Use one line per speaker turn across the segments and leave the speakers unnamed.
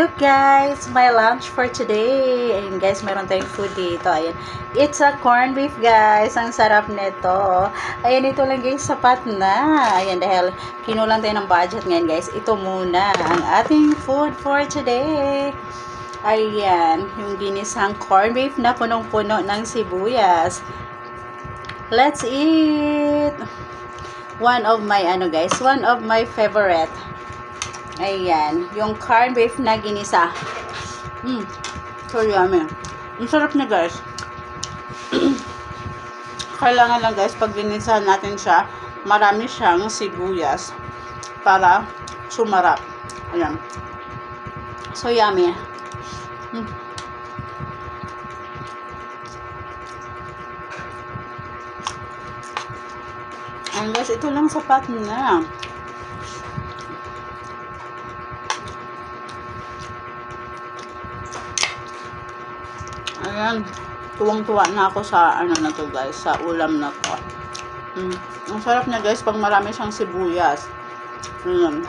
look guys, my lunch for today. Ayun guys, meron tayong food dito. Ayan. It's a corned beef guys. Ang sarap nito. Ayan, ito lang guys, sapat na. Ayan, dahil kinulang tayo ng budget ngayon guys. Ito muna ang ating food for today. Ayan, yung ginisang corned beef na punong-puno ng sibuyas. Let's eat. One of my favorite. Ayan, yung corned beef na ginisa. So yummy. Ang sarap niya guys. Kailangan lang guys, pag ginisa natin siya, marami siyang sibuyas para sumarap. Ayan. So yummy. Ayan guys, ito lang sapat na. Ayan, tuwang-tuwa na ako sa ano na to guys, sa ulam na to. Ang sarap niya guys pag marami siyang sibuyas. Ayan.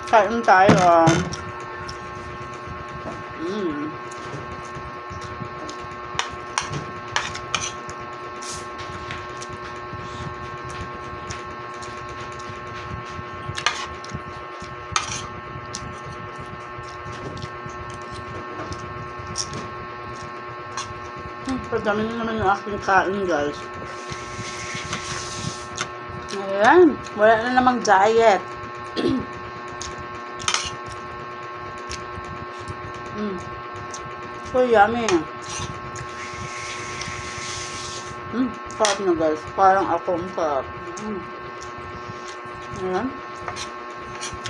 Kain tayo. Padami na naman yung aking kain guys. Ayan, wala na namang diet. So yummy. Sarap na guys. Parang ako ang sarap. Ayan.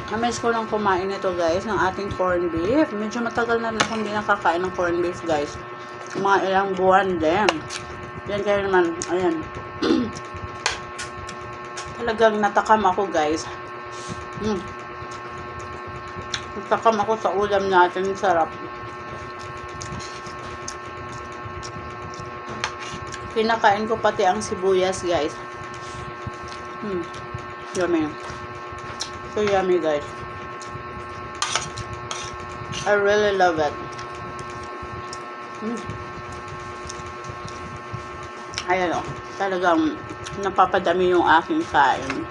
Namiss ko lang kumain nito guys, ng ating corned beef. Medyo matagal na rin akong hindi nakakain ng corned beef guys. Mga ilang buwan din. Yan kaya naman, ayan. Talagang natakam ako guys. Natakam ako sa ulam natin. Sarap. Kinakain ko pati ang sibuyas guys. Yummy. So yummy guys. I really love it. Ayan o. Talagang napapadami yung aking kain.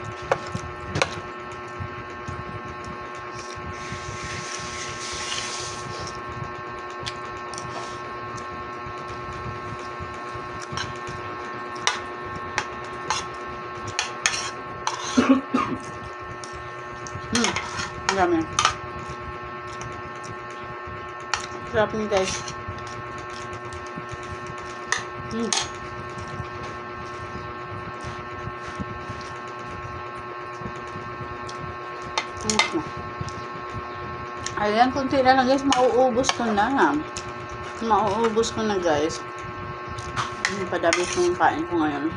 Yummy. Sarap ni guys. Ayan, kunti na lang guys, mauubos ko na. Mauubos ko na guys. Padami kong kain ko ngayon.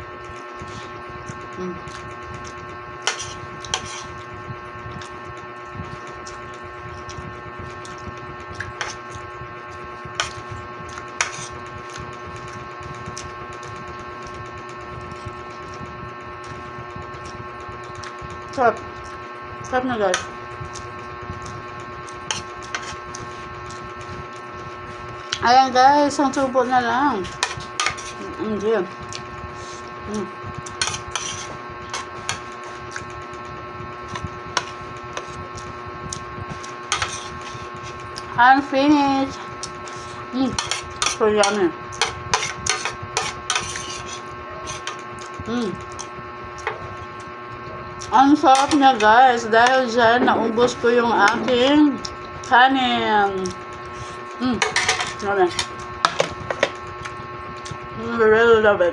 Sarap. Sarap na guys. Ayan guys, ang tubo na lang. Hindi. I'm finished. So yummy. Ang sarap niya guys. Dahil dyan, naubos ko yung aking kanin. Yummy. I really love it.